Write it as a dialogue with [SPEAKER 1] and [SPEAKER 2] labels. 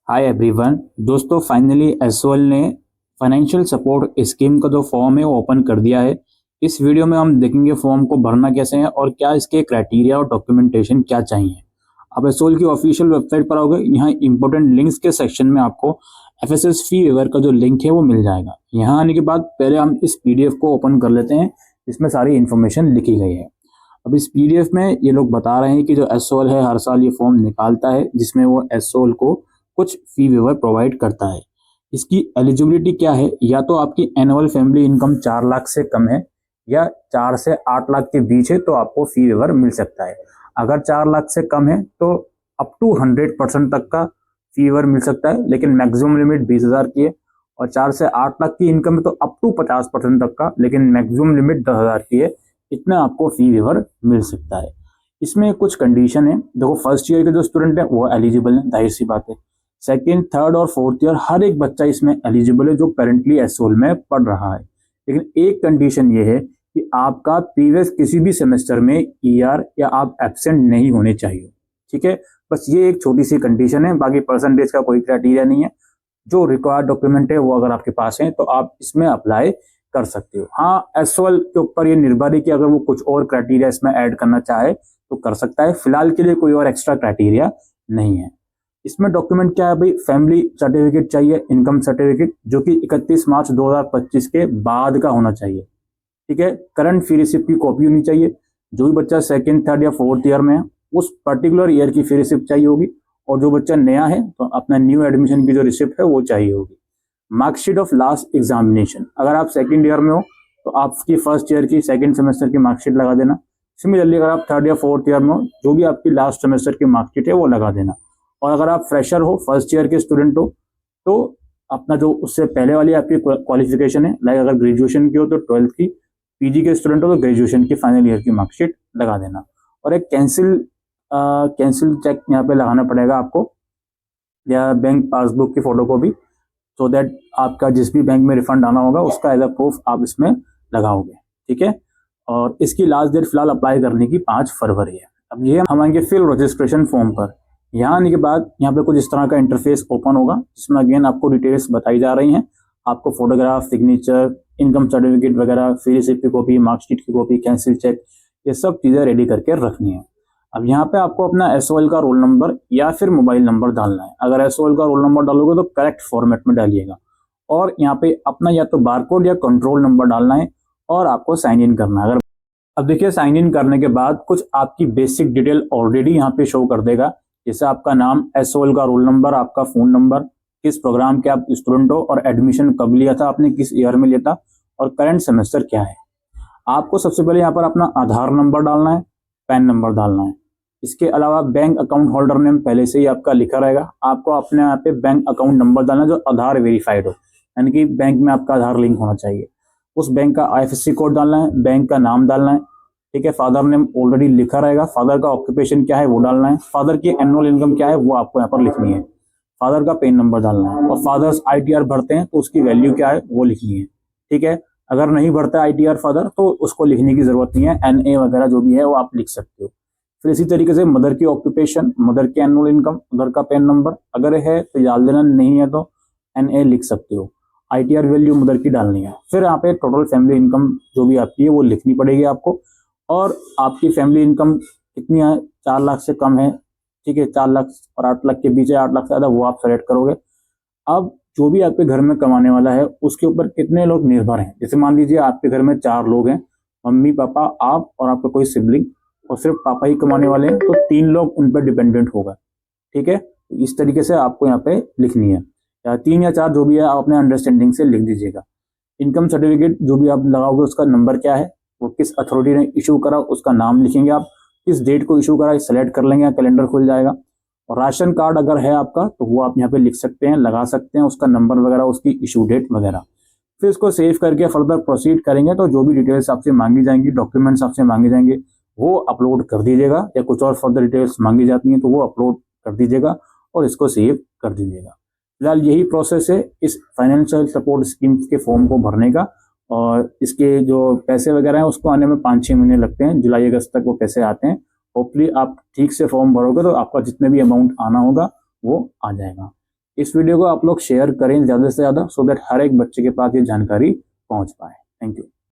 [SPEAKER 1] Hi everyone. दोस्तों finally SOL ने financial support scheme का जो फॉर्म है वो ओपन कर दिया है। इस वीडियो में हम देखेंगे फॉर्म को भरना कैसे है और क्या इसके क्राइटेरिया और डॉक्यूमेंटेशन क्या चाहिए। आप एसओएल की ऑफिशियल वेबसाइट पर आओगे, यहाँ इंपॉर्टेंट लिंक्स के सेक्शन में आपको एफएसएस फी वेवर का जो लिंक है वो मिल जाएगा। यहाँ आने के बाद पहले हम इस पीडीएफ को ओपन कर लेते हैं। इसमें सारी इन्फॉर्मेशन लिखी गई है। अब इस पीडीएफ में ये लोग बता रहे हैं कि जो एसओएल है हर साल ये फॉर्म निकालता है जिसमें वो एसओएल को कुछ फी वेवर प्रोवाइड करता है। इसकी एलिजिबिलिटी क्या है, या तो आपकी एनुअल फैमिली इनकम 4 लाख से कम है या 4 से 8 लाख के बीच है तो आपको फी वेवर मिल सकता है। अगर 4 लाख से कम है तो अप टू 100% तक का फी वेवर मिल सकता है, लेकिन मैक्सिमम लिमिट 20,000 की है। और 4 से 8 लाख की इनकम है तो अप टू 50% तक का, लेकिन मैक्सिमम लिमिट 10,000 की है। इतना आपको फी वेवर मिल सकता है। इसमें कुछ कंडीशन है। देखो, फर्स्ट ईयर के जो स्टूडेंट है वो एलिजिबल है, जाहिर सी बात है। सेकेंड, थर्ड और फोर्थ ईयर हर एक बच्चा इसमें एलिजिबल है जो करंटली एसओएल में पढ़ रहा है। लेकिन एक कंडीशन ये है कि आपका प्रीवियस किसी भी सेमेस्टर में ईआर या आप एब्सेंट नहीं होने चाहिए। ठीक है, बस ये एक छोटी सी कंडीशन है। बाकी परसेंटेज का कोई क्राइटेरिया नहीं है। जो रिक्वायर्ड डॉक्यूमेंट है वो अगर आपके पास है तो आप इसमें अप्लाई कर सकते हो। हाँ, एसओएल के ऊपर ये निर्भर है कि अगर वो कुछ और क्राइटेरिया इसमें ऐड करना चाहे तो कर सकता है। फिलहाल के लिए कोई और एक्स्ट्रा क्राइटेरिया नहीं है। इसमें डॉक्यूमेंट क्या है भाई, फैमिली सर्टिफिकेट चाहिए, इनकम सर्टिफिकेट, जो कि 31 मार्च 2025 के बाद का होना चाहिए। ठीक है, करंट फी रिसिप्ट की कॉपी होनी चाहिए। जो भी बच्चा सेकंड, थर्ड या फोर्थ ईयर में है उस पर्टिकुलर ईयर की फी रिसिप्ट चाहिए होगी। और जो बच्चा नया है तो अपना न्यू एडमिशन की जो रिसिप्ट है वो चाहिए होगी। मार्कशीट ऑफ लास्ट एग्जामिनेशन, अगर आप सेकंड ईयर में हो तो आपकी फर्स्ट ईयर की सेकंड सेमेस्टर की मार्कशीट लगा देना। सिमिलरली अगर आप थर्ड या फोर्थ ईयर में हो, जो भी आपकी लास्ट सेमेस्टर की मार्कशीट है वो लगा देना। और अगर आप फ्रेशर हो, फर्स्ट ईयर के स्टूडेंट हो, तो अपना जो उससे पहले वाली आपकी क्वालिफिकेशन है, लाइक अगर ग्रेजुएशन की हो तो 12th की, पीजी के स्टूडेंट हो तो ग्रेजुएशन की फाइनल ईयर की मार्कशीट लगा देना। और एक कैंसिल चेक यहाँ पे लगाना पड़ेगा आपको, या बैंक पासबुक की फोटो को भी, सो दैट आपका जिस भी बैंक में रिफंड आना होगा उसका एज अ प्रूफ आप इसमें लगाओगे। ठीक है, और इसकी लास्ट डेट फिलहाल अप्लाई करने की 5 फरवरी है। अब ये हम आएंगे फिल रजिस्ट्रेशन फॉर्म पर। यहाँ आने के बाद यहाँ पे कुछ इस तरह का इंटरफेस ओपन होगा, जिसमें अगेन आपको डिटेल्स बताई जा रही हैं। आपको फोटोग्राफ, सिग्नेचर, इनकम सर्टिफिकेट वगैरह, फी रिसिप्ट की कॉपी, मार्कशीट की कॉपी, कैंसिल चेक, ये सब चीज़ें रेडी करके रखनी है। अब यहाँ पे आपको अपना एसओएल का रोल नंबर या फिर मोबाइल नंबर डालना है। अगर एसओएल का रोल नंबर डालोगे तो करेक्ट फॉर्मेट में डालिएगा। और यहाँ पे अपना या तो बारकोड या कंट्रोल नंबर डालना है और आपको साइन इन करना है। अगर अब देखिए, साइन इन करने के बाद कुछ आपकी बेसिक डिटेल ऑलरेडी यहाँ पे शो कर देगा, जैसे आपका नाम, एसओएल का रोल नंबर, आपका फोन नंबर, किस प्रोग्राम के आप स्टूडेंट हो और एडमिशन कब लिया था आपने, किस ईयर में लिया था, और करंट सेमेस्टर क्या है। आपको सबसे पहले यहाँ पर अपना आधार नंबर डालना है, पैन नंबर डालना है। इसके अलावा बैंक अकाउंट होल्डर नेम पहले से ही आपका लिखा रहेगा। आपको अपने यहाँ पे बैंक अकाउंट नंबर डालना जो आधार वेरीफाइड हो, यानी कि बैंक में आपका आधार लिंक होना चाहिए। उस बैंक का आईएफएससी कोड डालना है, बैंक का नाम डालना है। ठीक है, फादर नेम ऑलरेडी लिखा रहेगा, फादर का ऑक्यूपेशन क्या है वो डालना है, फादर की एनुअल इनकम क्या है वो आपको यहाँ पर लिखनी है, फादर का पेन नंबर डालना है, और फादर्स आईटीआर भरते हैं तो उसकी वैल्यू क्या है वो लिखनी है। ठीक है, अगर नहीं भरता आईटीआर फादर तो उसको लिखने की जरूरत नहीं है, एनए वगैरह जो भी है वो आप लिख सकते हो। फिर इसी तरीके से मदर की ऑक्यूपेशन, मदर की एनुअल इनकम, मदर का पेन नंबर अगर है तो डाल देना, नहीं है तो एनए लिख सकते हो। आईटीआर वैल्यू मदर की डालनी है। फिर यहाँ पे टोटल फैमिली इनकम जो भी आपकी है वो लिखनी पड़ेगी आपको। और आपकी फैमिली इनकम कितनी है, 4 लाख से कम है। ठीक है, 4 लाख और 8 लाख के बीच है, 8 लाख से ज़्यादा वो आप सेलेक्ट करोगे। अब जो भी आपके घर में कमाने वाला है उसके ऊपर कितने लोग निर्भर हैं। जैसे मान लीजिए आपके घर में 4 लोग हैं, मम्मी पापा, आप और आपका कोई सिबलिंग, और सिर्फ पापा ही कमाने वाले हैं तो 3 लोग उन पर डिपेंडेंट होगा। ठीक है, इस तरीके से आपको यहाँ पे लिखनी है, या 3 या 4 जो भी है आप अपने अंडरस्टैंडिंग से लिख दीजिएगा। इनकम सर्टिफिकेट जो भी आप लगाओगे उसका नंबर क्या है, वो किस अथॉरिटी ने इशू करा उसका नाम लिखेंगे आप, किस डेट को इशू करा सेलेक्ट कर लेंगे, कैलेंडर खुल जाएगा। और राशन कार्ड अगर है आपका तो वो आप यहाँ पे लिख सकते हैं, लगा सकते हैं, उसका नंबर वगैरह, उसकी इशू डेट वगैरह। फिर इसको सेव करके फर्दर प्रोसीड करेंगे तो जो भी डिटेल्स आपसे मांगी जाएंगी, डॉक्यूमेंट्स आपसे मांगे जाएंगे वो अपलोड कर दीजिएगा, या कुछ और फर्दर डिटेल्स मांगी जाती हैं तो वो अपलोड कर दीजिएगा और इसको सेव कर दीजिएगा। फिलहाल यही प्रोसेस है इस फाइनेंशियल सपोर्ट स्कीम के फॉर्म को भरने का। और इसके जो पैसे वगैरह हैं उसको आने में 5-6 महीने लगते हैं, जुलाई अगस्त तक वो पैसे आते हैं। होपफुली आप ठीक से फॉर्म भरोगे तो आपका जितने भी अमाउंट आना होगा वो आ जाएगा। इस वीडियो को आप लोग शेयर करें ज़्यादा से ज़्यादा, सो दैट हर एक बच्चे के पास ये जानकारी पहुंच पाए। Thank you.